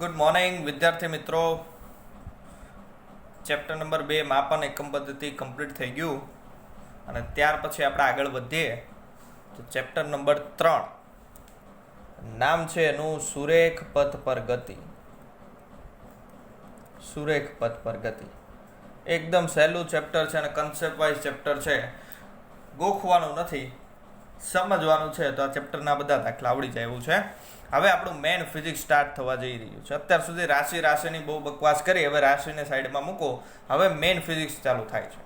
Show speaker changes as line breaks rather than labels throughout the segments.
Good morning વિદ્યાર્થી મિત્રો. Chapter number 2 માપન એકમ પદ્ધતિ કમ્પ્લીટ થઈ ગયું અને ત્યાર પછી આપણે આગળ વધીએ તો ચેપ્ટર નંબર 3 નામ છે એનું સુરેખ પથ પર ગતિ. સુરેખ પથ પર ગતિ એકદમ સહેલું ચેપ્ટર છે અને કન્સેપ્ટ વાઇઝ ચેપ્ટર છે. ગોખવાનું નથી, સમજવાનું છે તો આ ચેપ્ટરના બધા દાખલા આવડી જાય એવું છે. હવે આપણું મેઇન ફિઝિક્સ સ્ટાર્ટ થવા જઈ રહ્યું છે. અત્યાર સુધી રાશિની બહુ બકવાસ કરી, હવે રાશિને સાઈડમાં મૂકો, હવે મેઇન ફિઝિક્સ ચાલુ થાય છે.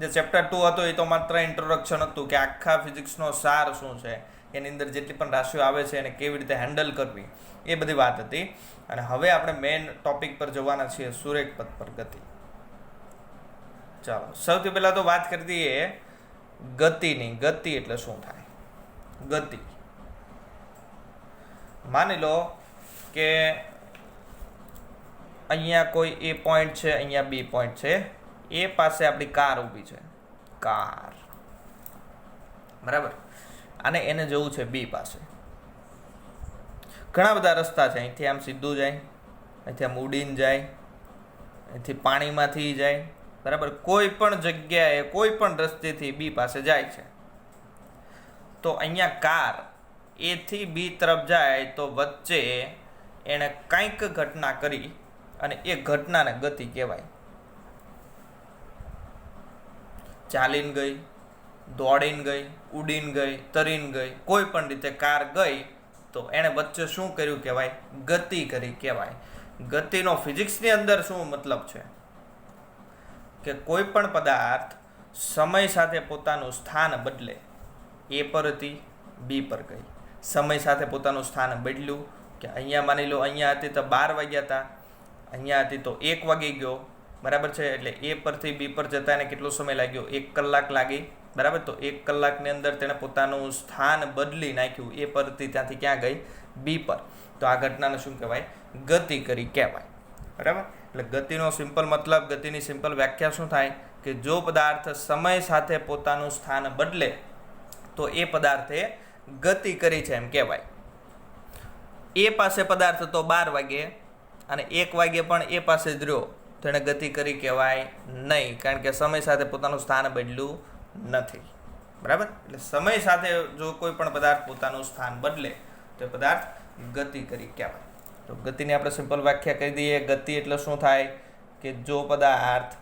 જે ચેપ્ટર 2 હતો એ તો માત્ર ઇન્ટ્રોડક્શન હતું કે આખા ફિઝિક્સનો સાર શું છે, એની અંદર જેટલી પણ રાશિઓ આવે છે એને કેવી રીતે હેન્ડલ કરવી, એ બધી વાત હતી. અને હવે આપણે મેઇન ટોપિક પર જવાના છીએ, સુરેખ પથ પર ગતિ. ચાલો સૌથી પહેલા તો વાત કરી દઈએ ગતિની. ગતિ એટલે શું થાય? ગતિ, માની લો કે અહીંયા કોઈ એ પોઈન્ટ છે, અહીંયા બી પોઈન્ટ છે, એ પાસે આપણી કાર ઊભી છે, કાર, બરાબર, અને એને જવું છે બી પાસે. ઘણા બધા રસ્તા છે, અહીંથી આમ સીધું જાય, અહીંથી આમ ઉડીને જાય, અહીંથી પાણીમાંથી જાય, બરાબર, કોઈ પણ જગ્યાએ કોઈ પણ રસ્તેથી બી પાસે જાય છે. તો અહીંયા કાર એથી બી તરફ જાય તો વચ્ચે એણે કંઈક ઘટના કરી અને એ ઘટનાને ગતિ કહેવાય. ચાલીને ગઈ, દોડીને ગઈ, ઉડીને ગઈ, તરીને ગઈ, કોઈ પણ રીતે કાર ગઈ તો એણે વચ્ચે શું કર્યું કહેવાય? ગતિ કરી કહેવાય. ગતિનો ફિઝિક્સની અંદર શું મતલબ છે કે કોઈ પણ પદાર્થ સમય સાથે પોતાનું સ્થાન બદલે. એ પરથી બી પર ગઈ, સમય સાથે પોતાનું સ્થાન બદલ્યું કે અહીંયા માની લો અહીંયા હતી તો 12 વાગ્યા હતા, અહીંયા હતી તો 1 વાગી ગયો, બરાબર છે. એટલે એ પરથી બી પર જતા એને કેટલો સમય લાગ્યો? 1 કલાક લાગી, બરાબર. તો 1 કલાકની અંદર તેણે પોતાનું સ્થાન બદલી નાખ્યું, એ પરથી ત્યાંથી ક્યાં ગઈ? બી પર. તો આ ઘટનાને શું કહેવાય? ગતિ કરી કહેવાય, બરાબર. એટલે ગતિનો સિમ્પલ મતલબ, ગતિની સિમ્પલ વ્યાખ્યા શું થાય કે જો પદાર્થ સમય સાથે પોતાનું સ્થાન બદલે તો એ પદાર્થે ગતિ કરી છે એમ કહેવાય. એ પાસે પદાર્થ હતો 12 વાગે અને 1 વાગે પણ એ પાસે જ રહ્યો તો એને ગતિ કરી કહેવાય નહીં, કારણ કે સમય સાથે પોતાનું સ્થાન બદલ્યું નથી, બરાબર. એટલે સમય સાથે જો કોઈ પણ પદાર્થ પોતાનું સ્થાન બદલે તો એ પદાર્થ ગતિ કરી કહેવાય. તો ગતિની આપણે સિમ્પલ વ્યાખ્યા કરી દઈએ. ગતિ એટલે શું થાય કે જો પદાર્થ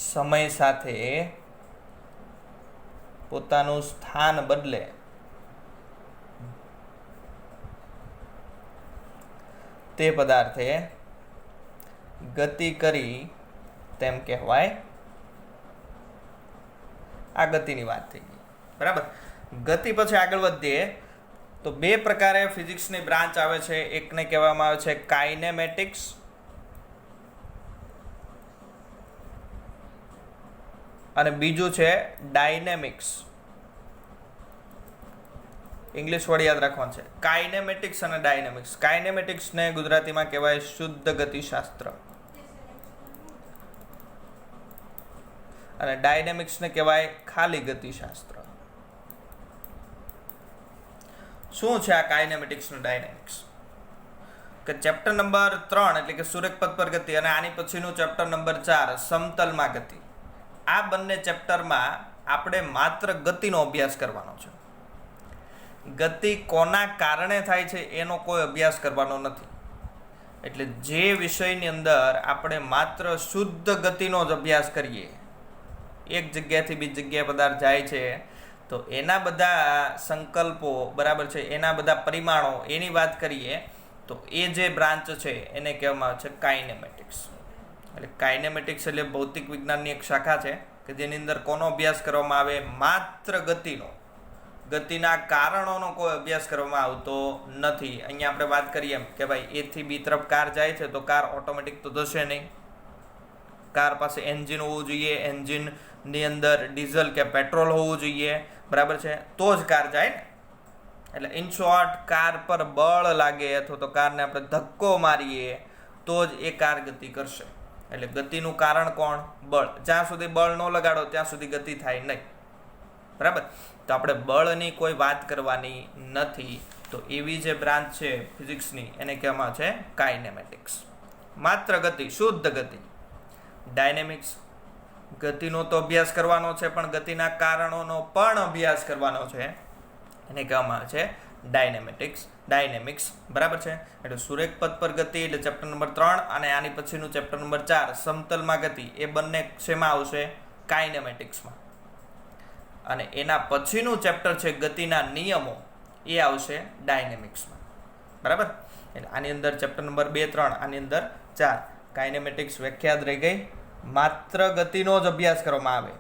સમય સાથે પોતાનું સ્થાન બદલે તે પદાર્થે ગતિ કરી તેમ કહેવાય. આ ગતિની વાત થઈ ગઈ, બરાબર. ગતિ પછી આગળ વધીએ તો 2 પ્રકારે ફિઝિક્સની બ્રાન્ચ આવે છે. એકને કહેવામાં આવે છે કાઇનેમેટિક્સ અને બીજું છે ડાયનેમિક્સ. ઇંગ્લિશ વર્ડ યાદ રાખવાનું છે, કાઇનેમેટિક્સ અને ડાયનેમિક્સ. કાઇનેમેટિક્સને ગુજરાતીમાં કહેવાય શુદ્ધ ગતિશાસ્ત્ર અને ડાયનેમિક્સને કહેવાય ખાલી ગતિશાસ્ત્ર. શું છે આ કાઇનેમેટિક્સ અને ડાયનેમિક્સ? કે ચેપ્ટર નંબર 3 એટલે કે સુરેખ પથ પર ગતિ અને આની પછીનું ચેપ્ટર નંબર 4 સમતલમાં ગતિ. આ બંને ચેપ્ટરમાં આપણે માત્ર ગતિનો અભ્યાસ કરવાનો છે. ગતિ કોના કારણે થાય છે એનો કોઈ અભ્યાસ કરવાનો નથી. એટલે જે વિષયની અંદર આપણે માત્ર શુદ્ધ ગતિનો જ અભ્યાસ કરીએ, એક જગ્યાથી બીજી જગ્યાએ પદાર્થ જાય છે તો એના બધા સંકલ્પો, બરાબર છે, એના બધા પરિમાણો, એની વાત કરીએ તો એ જે બ્રાન્ચ છે એને કહેવામાં આવે છે કાઇનેમેટિક્સ. એટલે કાઇનેમેટિક્સ એટલે ભૌતિક વિજ્ઞાનની એક શાખા છે કે જેની અંદર કોનો અભ્યાસ કરવામાં આવે? માત્ર ગતિનો. ગતિના કારણોનો કોઈ અભ્યાસ કરવામાં આવતો નથી. અહીંયા આપણે વાત કરીએ એમ કે ભાઈ એથી બી તરફ કાર જાય છે તો કાર ઓટોમેટિક તો જશે નહીં. કાર પાસે એન્જિન હોવું જોઈએ, એન્જિનની અંદર ડીઝલ કે પેટ્રોલ હોવું જોઈએ, બરાબર છે, તો જ કાર જાય ને. એટલે ઇન શોર્ટ, કાર પર બળ લાગે અથવા તો કારને આપણે ધક્કો મારીએ તો જ એ કાર ગતિ કરશે. એટલે ગતિનું કારણ કોણ? બળ. જ્યાં સુધી બળ ન લગાડો ત્યાં સુધી ગતિ થાય નહીં, બરાબર. તો આપણે બળની કોઈ વાત કરવાની નથી. તો એવી જે બ્રાન્ચ છે ફિઝિક્સની એને કહેવામાં છે કાઇનેમેટિક્સ. માત્ર ગતિ, શુદ્ધ ગતિ. ડાયનેમિક્સ, ગતિનો તો અભ્યાસ કરવાનો છે પણ ગતિના કારણોનો પણ અભ્યાસ કરવાનો છે, એને કહેવામાં આવે છે ડાયનેમિક્સ. બરાબર છે. એટલે સુરેખ પથ પર ગતિ એટલે ચેપ્ટર નંબર 3 અને આની પછીનું ચેપ્ટર નંબર 4 સમતલમાં ગતિ, એ બંને શેમાં આવશે? કાઇનેમેટિક્સમાં. અને એના પછીનું ચેપ્ટર છે ગતિના નિયમો, એ આવશે ડાયનેમિક્સમાં. બરાબર. એટલે આની અંદર ચેપ્ટર નંબર 2, 3, આની અંદર 4. કાઇનેમેટિક્સ વ્યાખ્યાત રહી ગઈ. માત્ર ગતિનો જ અભ્યાસ કરવામાં આવે.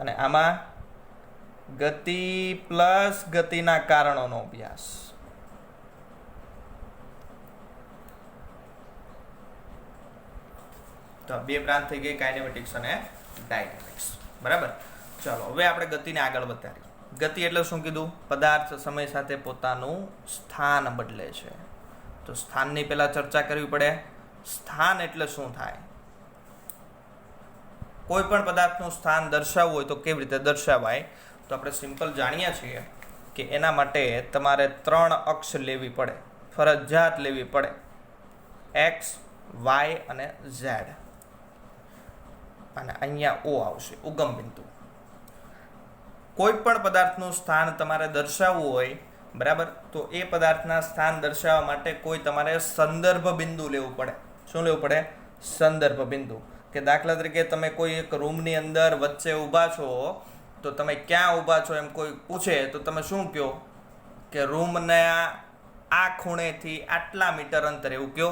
અને આમાં ગતિ પ્લસ ગતિના કારણોનો અભ્યાસ. તો બે બ્રાન્ચ થઈ ગઈ, કાઇનેમેટિક્સ અને ડાયનેમિક્સ. બરાબર. ચાલો હવે આપણે ગતિને આગળ વધારીએ. ગતિ એટલે શું કીધું? પદાર્થ સમય સાથે પોતાનું સ્થાન બદલે છે. તો સ્થાનની પહેલા ચર્ચા કરવી પડે. સ્થાન એટલે શું થાય? કોઈ પણ પદાર્થનું સ્થાન દર્શાવવું હોય તો કેવી રીતે દર્શાવાય? તો આપણે સિમ્પલ જાણીએ છીએ કે એના માટે તમારે 3 અક્ષ લેવી પડે, ફરજિયાત લેવી પડે. એક્સ, વાય અને ઝેડ. અને અહીંયા ઓ આવશે, ઉગમ બિંદુ. કોઈ પણ પદાર્થનું સ્થાન તમારે દર્શાવવું હોય, બરાબર, તો એ પદાર્થના સ્થાન દર્શાવવા માટે કોઈ તમારે સંદર્ભ બિંદુ લેવું પડે. શું લેવું પડે? સંદર્ભ બિંદુ. કે દાખલા તરીકે તમે કોઈ એક રૂમની અંદર વચ્ચે ઊભા છો, તો તમે ક્યાં ઊભા છો એમ કોઈ પૂછે તો તમે શું કહો? કે રૂમના આ ખૂણેથી આટલા મીટર અંતરે. એવું કહો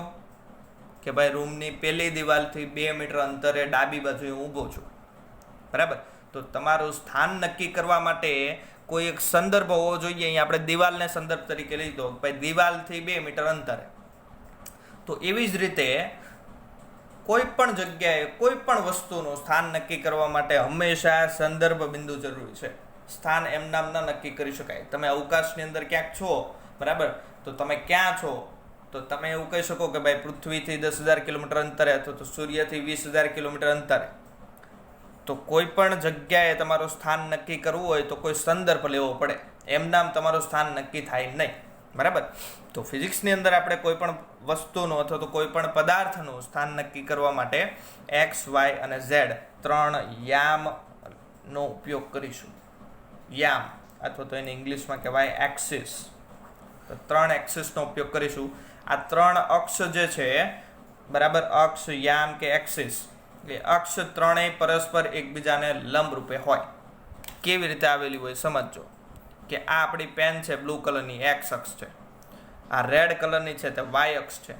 કે ભાઈ રૂમની પહેલી દિવાલથી 2 મીટર અંતરે ડાબી બાજુએ હું ઊભો છું. બરાબર. તો તમારું સ્થાન નક્કી કરવા માટે કોઈ એક સંદર્ભ હોવો જોઈએ. અહીંયા આપણે દિવાલને સંદર્ભ તરીકે લીધો, ભાઈ દિવાલથી 2 મીટર અંતરે. તો એવી જ રીતે કોઈ પણ જગ્યાએ કોઈ પણ વસ્તુનું સ્થાન નક્કી કરવા માટે હંમેશા સંદર્ભ બિંદુ જરૂરી છે. સ્થાન એમ નામ ન નક્કી કરી શકાય. તમે અવકાશની અંદર ક્યાંક છો, બરાબર, તો તમે ક્યાં છો? તો તમે એવું કહી શકો કે ભાઈ પૃથ્વીથી 10,000 કિલોમીટર અંતરે અથવા તો સૂર્યથી 20,000 કિલોમીટર અંતરે. તો કોઈ પણ જગ્યાએ તમારું સ્થાન નક્કી કરવું હોય તો કોઈ સંદર્ભ લેવો પડે. એમ નામ તમારું સ્થાન નક્કી થાય નહીં. બરાબર. તો ફિઝિક્સની અંદર આપણે કોઈ પણ વસ્તુનું અથવા તો કોઈ પણ પદાર્થનું સ્થાન નક્કી કરવા માટે એક્સ, વાય અને ઝેડ 3 યામનો ઉપયોગ કરીશું. યામ અથવા તો એને ઇંગ્લિશમાં કહેવાય એક્સિસ. તો 3 એક્સિસનો ઉપયોગ કરીશું. આ 3 અક્ષ જે છે, બરાબર, અક્ષ, યામ કે એક્સિસ, એ અક્ષ ત્રણેય પરસ્પર એકબીજાને લંબ રૂપે હોય. કેવી રીતે આવેલી હોય સમજો. કે આ આપણી પેન છે બ્લુ કલરની, એક્સ અક્ષ છે. આ રેડ કલરની છે તે વાય અક્ષ છે.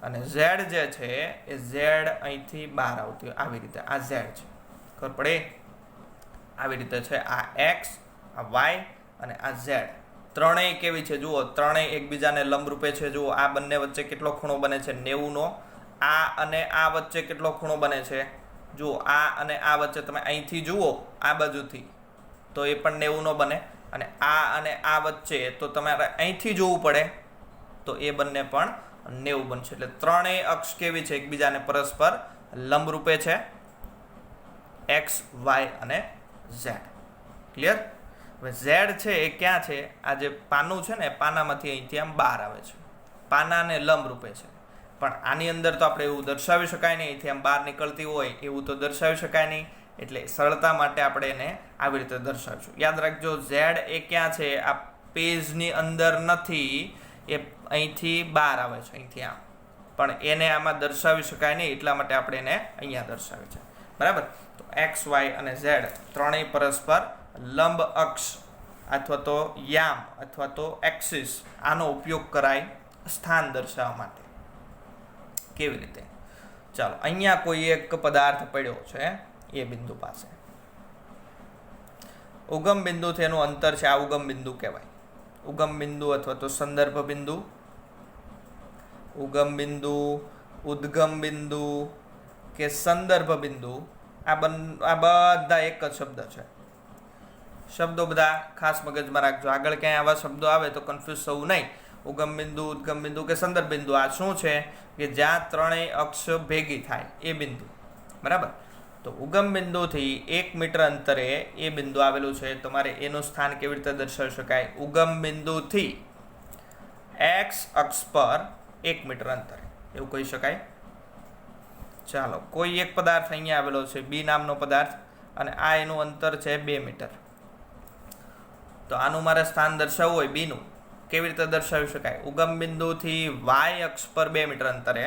અને ઝેડ જે છે એ ઝેડ અહીંથી બહાર આવતી હોય આવી રીતે. આ ઝેડ છે, ખબર પડે? આવી રીતે છે આ એક્સ, આ વાય અને આ ઝેડ. ત્રણેય કેવી છે જુઓ, ત્રણેય એકબીજાને લંબ રૂપે છે. જુઓ આ બંને વચ્ચે કેટલો ખૂણો બને છે? 90નો. આ અને આ વચ્ચે કેટલો ખૂણો બને છે? જુઓ આ અને આ વચ્ચે તમે અહીંથી જુઓ આ બાજુથી તો એ પણ 90નો બને. અને આ અને આ વચ્ચે તો તમારે અહીંથી જોવું પડે તો એ બંને પણ 90 બનશે. એટલે ત્રણેય અક્ષ કેવી છે? એકબીજાને પરસ્પર લંબ રૂપે છે. એક્સ, વાય અને ઝેડ. ક્લિયર? હવે ઝેડ છે એ ક્યાં છે? આ જે પાનું છે ને, પાનામાંથી અહીંથી આમ બહાર આવે છે. પાનાને લંબ રૂપે છે. પણ આની અંદર તો આપણે એવું દર્શાવી શકાય નહીં. અહીંથી આમ બહાર નીકળતી હોય એવું તો દર્શાવી શકાય નહીં. એટલે સરળતા માટે આપણે એને આવી રીતે દર્શાવીશું. યાદ રાખજો, ઝેડ એ ક્યાં છે? આ પેજની અંદર નથી, એ અહીંથી બહાર આવે છે, અહીંથી આમ. પણ એને આમાં દર્શાવી શકાય નહીં, એટલા માટે આપણે એને અહીંયા દર્શાવી છે. બરાબર. તો એક્સ, વાય અને ઝેડ ત્રણેય પરસ્પર લંબ અક્ષ અથવા તો યામ અથવા તો એક્સિસ, આનો ઉપયોગ કરાય સ્થાન દર્શાવવા માટે. કેવી રીતે? ચાલો, અહીંયા કોઈ એક પદાર્થ પડ્યો છે એ બિંદુ પાસે. ઉગમ બિંદુથી એનું અંતર છે, આ ઉગમ બિંદુ કહેવાય. ઉગમ બિંદુ અથવા તો સંદર્ભ બિંદુ. ઉગમ બિંદુ, ઉદ્ગમ બિંદુ કે સંદર્ભ બિંદુ, આ બધા એક જ શબ્દ છે. શબ્દો બધા ખાસ મગજમાં રાખજો. આગળ ક્યાંય આવા શબ્દો આવે તો કન્ફ્યુઝ થવું નહીં. ઉગમ બિંદુ, ઉદ્ગમ બિંદુ કે સંદર્ભ બિંદુ, આ શું છે? કે જ્યાં ત્રણેય અક્ષ ભેગી થાય એ બિંદુ. બરાબર. તો ઉગમ બિંદુથી 1 મીટર અંતરે એ બિંદુ આવેલું છે. તમારે એનું સ્થાન કેવી રીતે દર્શાવી શકાય? ઉગમ બિંદુથી એક્સ અક્ષ પર 1 મીટર અંતરે, એવું કહી શકાય. ચાલો, કોઈ એક પદાર્થ અહીંયા આવેલો છે, બી નામનો પદાર્થ, અને આ એનું અંતર છે 2 મીટર. તો આનું મારે સ્થાન દર્શાવવું હોય બીનું, કેવી રીતે દર્શાવી શકાય? ઉગમ બિંદુથી વાય અક્ષ પર 2 મીટર અંતરે,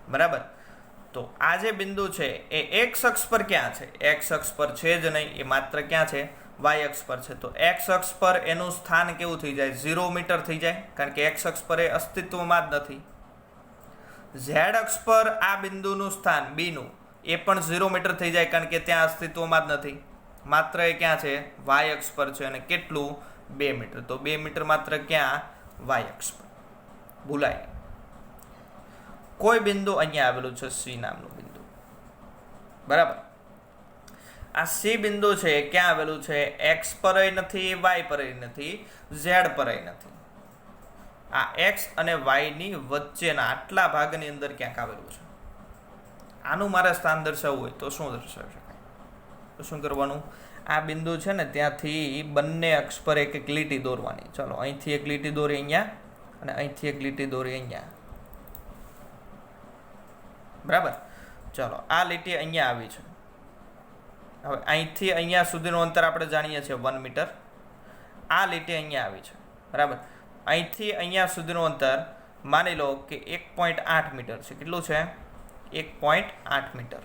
બરાબર. તો આ જે બિંદુ છે એ એક્સ અક્ષ પર ક્યાં છે? એક્સ અક્ષ પર છે જ નહીં, એ માત્ર ક્યાં છે? વાય અક્ષ પર છે. તો એક્સ અક્ષ પર એનું સ્થાન કેવું થઈ જાય? 0 મીટર થઈ જાય, કારણ કે એક્સ અક્ષ પર એ અસ્તિત્વમાં જ નથી. ઝેડ અક્ષ પર આ બિંદુનું સ્થાન બીનું એ પણ 0 મીટર થઈ જાય, કારણ કે ત્યાં અસ્તિત્વમાં જ નથી. માત્ર એ ક્યાં છે? વાય અક્ષ પર છે. અને કેટલું? 2 મીટર. તો 2 મીટર માત્ર ક્યાં? વાય અક્ષ પર. ભૂલાય. કોઈ બિંદુ અહીંયા આવેલું છે, સી નામનું બિંદુ, બરાબર. આ સી બિંદુ છે ક્યાં આવેલું છે? એક્સ પર નથી, વાય પર નથી, ઝેડ પર નથી. આ એક્સ અને વાયની વચ્ચેના આટલા ભાગની અંદર ક્યાંક આવેલું છે. આનું મારે સ્થાન દર્શાવવું હોય તો શું દર્શાવી શકાય? તો શું કરવાનું? આ બિંદુ છે ને ત્યાંથી બંને અક્ષ પર એક એક લીટી દોરવાની. ચલો, અહીંથી એક લીટી દોરી અહીંયા, અને અહીંથી એક લીટી દોરી અહીંયા, બરાબર. ચલો, આ લીટી અહીંયા આવી છે. હવે અહીંથી અહીંયા સુધીનું અંતર આપણે જાણીએ છીએ 1 મીટર. આ લીટી અહીંયા આવી છે, બરાબર. અહીંથી અહીંયા સુધીનું અંતર માની લો કે 1.8 મીટર છે. કેટલું છે? 1.8 મીટર.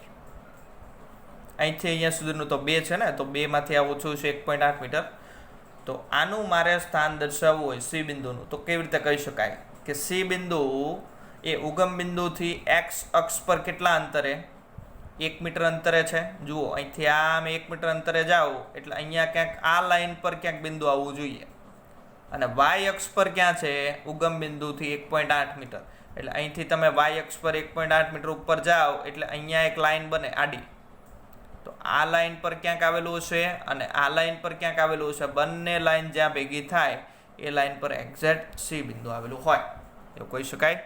અહીંથી અહીંયા સુધીનું તો 2 છે ને, તો 2 માંથી આ ઓછું છે 1.8 મીટર. તો આનું મારે સ્થાન દર્શાવવું હોય સી બિંદુનું, તો કેવી રીતે કહી શકાય કે સી બિંદુ એ ઉગમ બિંદુથી એક્સ અક્ષ પર કેટલા અંતરે? 1 મીટર અંતરે છે. જુઓ, અહીંથી આમ 1 મીટર અંતરે જાઓ એટલે અહીંયા ક્યાંક આ લાઈન પર ક્યાંક બિંદુ આવવું જોઈએ. અને વાય અક્ષ પર ક્યાં છે? ઉગમ બિંદુથી 1.8 મીટર. એટલે અહીંથી તમે વાય અક્ષ પર 1.8 મીટર ઉપર જાઓ એટલે અહીંયા એક લાઈન બને આડી. તો આ લાઈન પર ક્યાંક આવેલું છે અને આ લાઈન પર ક્યાંક આવેલું છે. બંને લાઈન જ્યાં ભેગી થાય એ લાઈન પર એક્ઝેક્ટ સી બિંદુ આવેલું હોય, એવું કહી શકાય.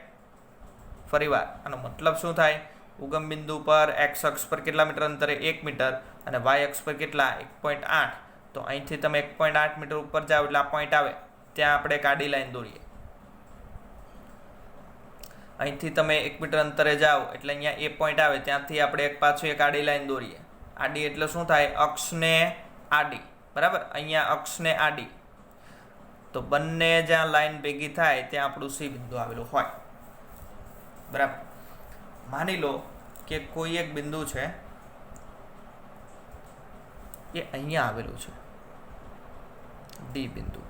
ફરીવાર, આનો મતલબ શું થાય? ઉગમ બિંદુ પર એક્સ અક્ષ પર કેટલા મીટર અંતરે? 1 મીટર, અને વાય અક્ષ પર કેટલા? 1.8. તો અહીંથી તમે 1.8 મીટર ઉપર જાઓ એટલે આ પોઈન્ટ આવે, ત્યાં આપણે એક આડી લાઈન દોરીએ. અહીંથી તમે 1 મીટર અંતરે જાઓ એટલે અહીંયા એ પોઈન્ટ આવે, ત્યાંથી આપણે પાછું એક આડી લાઈન દોરીએ. આડી એટલે શું થાય? અક્ષને આડી, બરાબર. અહીંયા અક્ષને આડી. તો બંને જ્યાં લાઈન ભેગી થાય ત્યાં આપણું સી બિંદુ આવેલું હોય, બરાબર. માની લો કે કોઈ એક બિંદુ છે એ અહીંયા આવેલું છે, ડી બિંદુ.